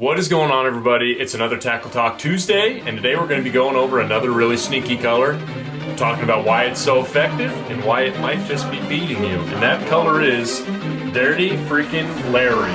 What is going on, everybody? It's another Tackle Talk Tuesday, and today we're going to be going over another really sneaky color, talking about why it's so effective and why it might just be beating you. And that color is Dirty Freaking Larry.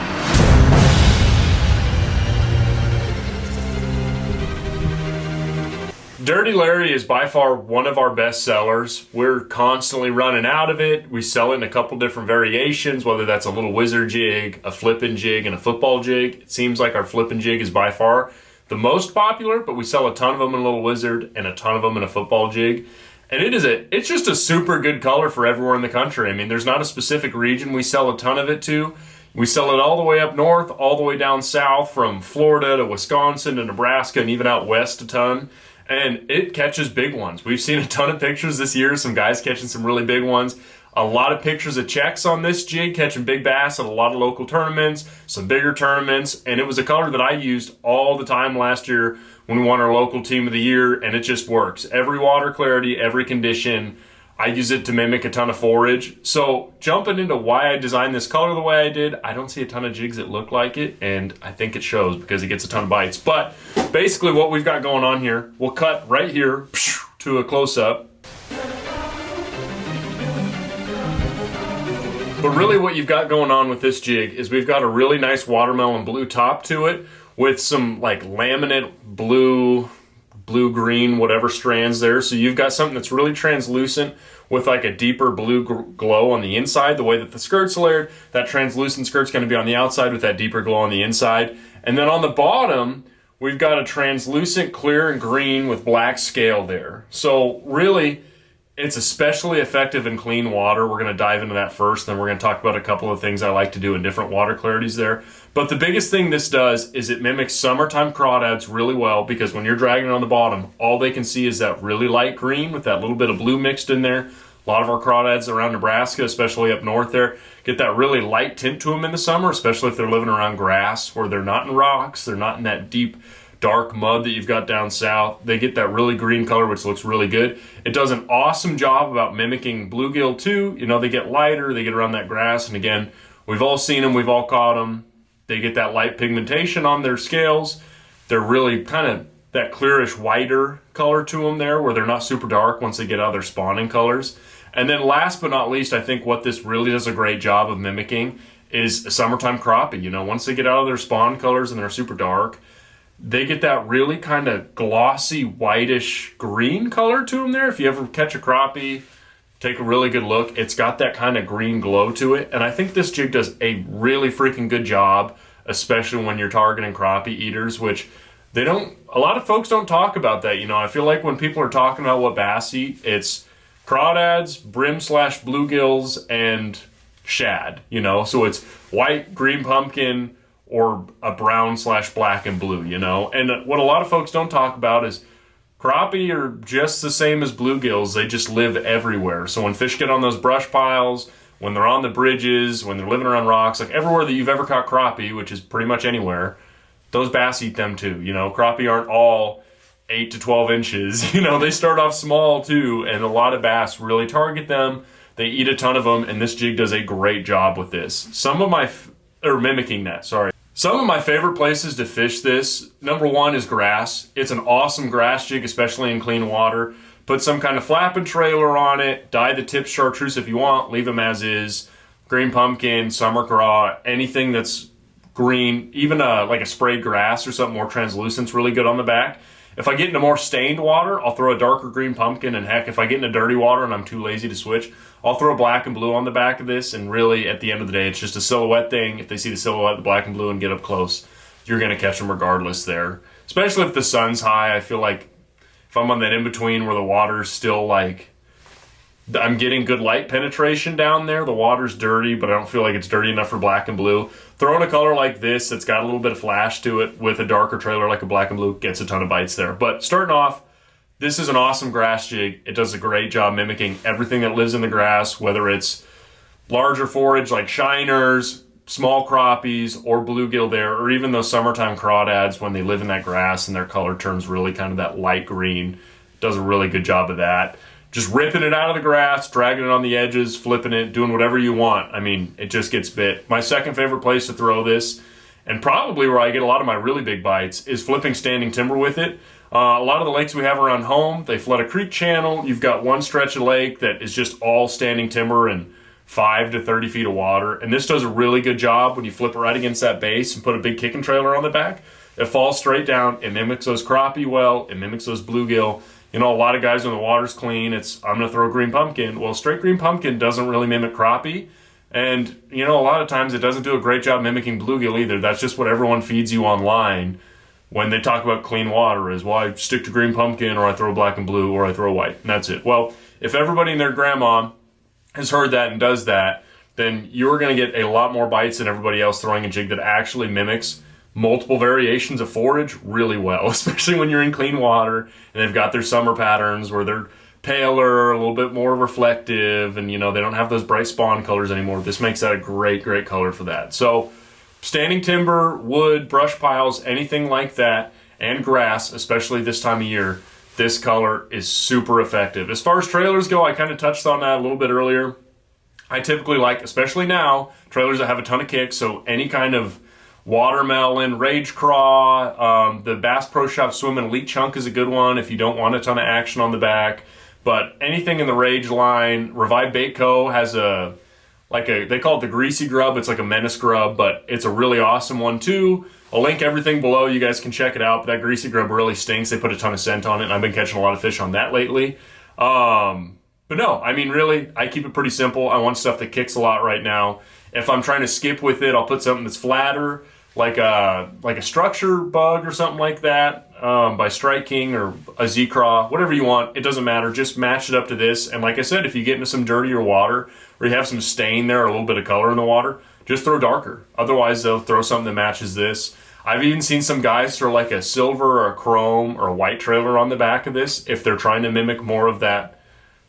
Dirty Larry is by far one of our best sellers. We're constantly running out of it. We sell it in a couple different variations, whether that's a little wizard jig, a flippin' jig, and a football jig. It seems like our flippin' jig is by far the most popular, but we sell a ton of them in a little wizard and a ton of them in a football jig. And it's just a super good color for everywhere in the country. I mean, there's not a specific region we sell a ton of it to. We sell it all the way up north, all the way down south, from Florida to Wisconsin to Nebraska, and even out west a ton. And it catches big ones. We've seen a ton of pictures this year, some guys catching some really big ones. A lot of pictures of checks on this jig, catching big bass at a lot of local tournaments, some bigger tournaments. And it was a color that I used all the time last year when we won our local team of the year, and it just works. Every water clarity, every condition. I use it to mimic a ton of forage. So jumping into why I designed this color the way I did, I don't see a ton of jigs that look like it, and I think it shows because it gets a ton of bites. But basically what we've got going on here, we'll cut right here to a close-up. But really what you've got going on with this jig is we've got a really nice watermelon blue top to it with some like laminate blue-green, whatever strands there. So you've got something that's really translucent with like a deeper blue glow on the inside. The way that the skirt's layered, that translucent skirt's going to be on the outside with that deeper glow on the inside. And then on the bottom, we've got a translucent clear and green with black scale there. So really, it's especially effective in clean water. We're going to dive into that first, then we're going to talk about a couple of things I like to do in different water clarities there. But the biggest thing this does is it mimics summertime crawdads really well, because when you're dragging it on the bottom, all they can see is that really light green with that little bit of blue mixed in there. A lot of our crawdads around Nebraska, especially up north there, get that really light tint to them in the summer, especially if they're living around grass where they're not in rocks, they're not in that deep dark mud that you've got down south. They get that really green color, which looks really good. It does an awesome job about mimicking bluegill too. You know, they get lighter, they get around that grass, and again, we've all seen them, we've all caught them. They get that light pigmentation on their scales. They're really kind of that clearish whiter color to them there, where they're not super dark once they get out of their spawning colors. And then last but not least, I think what this really does a great job of mimicking is a summertime crappie. You know, once they get out of their spawn colors and they're super dark, they get that really kind of glossy, whitish green color to them there. If you ever catch a crappie, take a really good look. It's got that kind of green glow to it. And I think this jig does a really freaking good job, especially when you're targeting crappie eaters, which a lot of folks don't talk about that. You know, I feel like when people are talking about what bass eat, it's crawdads, brim/bluegills, and shad, you know? So it's white, green pumpkin, or a brown/black and blue, you know? And what a lot of folks don't talk about is crappie are just the same as bluegills. They just live everywhere. So when fish get on those brush piles, when they're on the bridges, when they're living around rocks, like everywhere that you've ever caught crappie, which is pretty much anywhere, those bass eat them too. You know, crappie aren't all 8 to 12 inches. You know, they start off small too, and a lot of bass really target them. They eat a ton of them, and this jig does a great job with this. Mimicking that, sorry. Some of my favorite places to fish this, number one is grass. It's an awesome grass jig, especially in clean water. Put some kind of flapping trailer on it, dye the tips chartreuse if you want, leave them as is. Green pumpkin, summer craw, anything that's green, even like a sprayed grass or something more translucent is really good on the back. If I get into more stained water, I'll throw a darker green pumpkin, and heck, if I get into dirty water and I'm too lazy to switch, I'll throw black and blue on the back of this, and really, at the end of the day, it's just a silhouette thing. If they see the silhouette, the black and blue, and get up close, you're going to catch them regardless there. Especially if the sun's high, I feel like if I'm on that in-between where the water's still like, I'm getting good light penetration down there, the water's dirty, but I don't feel like it's dirty enough for black and blue. Throwing a color like this that's got a little bit of flash to it with a darker trailer like a black and blue gets a ton of bites there. But starting off, this is an awesome grass jig. It does a great job mimicking everything that lives in the grass, whether it's larger forage like shiners, small crappies, or bluegill there, or even those summertime crawdads when they live in that grass and their color turns really kind of that light green. Does a really good job of that. Just ripping it out of the grass, dragging it on the edges, flipping it, doing whatever you want. I mean, it just gets bit. My second favorite place to throw this And probably where I get a lot of my really big bites is flipping standing timber with it. A lot of the lakes we have around home, they flood a creek channel. You've got one stretch of lake that is just all standing timber and 5 to 30 feet of water. And this does a really good job when you flip it right against that base and put a big kicking trailer on the back. It falls straight down. It mimics those crappie well. It mimics those bluegill. You know, a lot of guys when the water's clean, I'm going to throw green pumpkin. Well, straight green pumpkin doesn't really mimic crappie. And, you know, a lot of times it doesn't do a great job mimicking bluegill either. That's just what everyone feeds you online when they talk about clean water is, well, I stick to green pumpkin, or I throw black and blue, or I throw white, and that's it. Well, if everybody and their grandma has heard that and does that, then you're going to get a lot more bites than everybody else throwing a jig that actually mimics multiple variations of forage really well, especially when you're in clean water and they've got their summer patterns where they're paler, a little bit more reflective, and, you know, they don't have those bright spawn colors anymore. This makes that a great, great color for that. So standing timber, wood, brush piles, anything like that, and grass, especially this time of year, this color is super effective. As far as trailers go, I kind of touched on that a little bit earlier. I typically like, especially now, trailers that have a ton of kicks, so any kind of watermelon, rage craw, the Bass Pro Shop Swim and Elite Chunk is a good one if you don't want a ton of action on the back. But anything in the Rage line, Revive Bait Co. has they call it the Greasy Grub. It's like a menace grub, but it's a really awesome one too. I'll link everything below. You guys can check it out. But that Greasy Grub really stinks. They put a ton of scent on it, and I've been catching a lot of fish on that lately. But no, I mean, really, I keep it pretty simple. I want stuff that kicks a lot right now. If I'm trying to skip with it, I'll put something that's flatter, like a structure bug or something like that, by Strike King or a Z-Craw, whatever you want. It doesn't matter. Just match it up to this. And like I said, if you get into some dirtier water or you have some stain there or a little bit of color in the water, just throw darker. Otherwise, they'll throw something that matches this. I've even seen some guys throw like a silver or a chrome or a white trailer on the back of this if they're trying to mimic more of that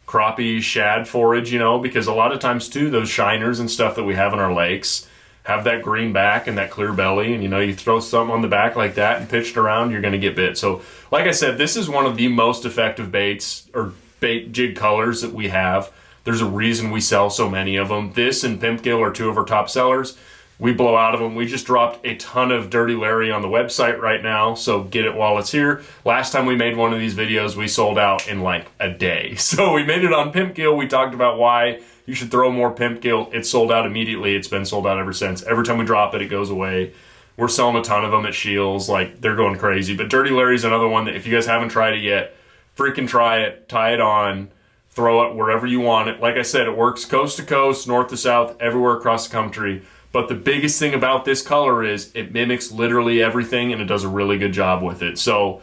crappie shad forage, you know, because a lot of times too, those shiners and stuff that we have in our lakes have that green back and that clear belly, and you know, you throw something on the back like that and pitch it around, you're going to get bit. So like I said, this is one of the most effective baits or bait jig colors that we have. There's a reason we sell so many of them. This and Pimpgill are two of our top sellers. We blow out of them. We just dropped a ton of Dirty Larry on the website right now, so get it while it's here. Last time we made one of these videos, we sold out in like a day. So we made it on Pimpgill. We talked about why you should throw more Pimpgill. It sold out immediately. It's been sold out ever since. Every time we drop it, it goes away. We're selling a ton of them at Shields. Like, they're going crazy. But Dirty Larry's another one that if you guys haven't tried it yet, freaking try it. Tie it on. Throw it wherever you want it. Like I said, it works coast to coast, north to south, everywhere across the country. But the biggest thing about this color is it mimics literally everything, and it does a really good job with it. So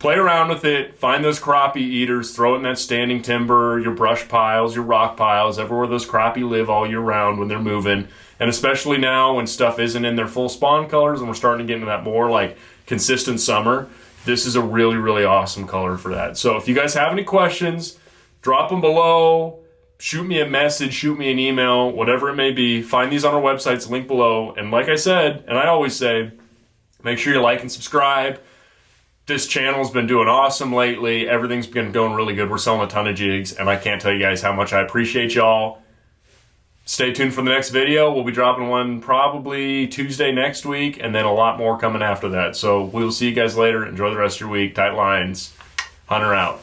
play around with it. Find those crappie eaters. Throw it in that standing timber, your brush piles, your rock piles, everywhere those crappie live all year round when they're moving. And especially now when stuff isn't in their full spawn colors and we're starting to get into that more like consistent summer, this is a really, really awesome color for that. So if you guys have any questions, drop them below. Shoot me a message, shoot me an email, whatever it may be. Find these on our websites, link below. And like I said, and I always say, make sure you like and subscribe. This channel's been doing awesome lately. Everything's been going really good. We're selling a ton of jigs, and I can't tell you guys how much I appreciate y'all. Stay tuned for the next video. We'll be dropping one probably Tuesday next week, and then a lot more coming after that. So we'll see you guys later. Enjoy the rest of your week. Tight lines. Hunter out.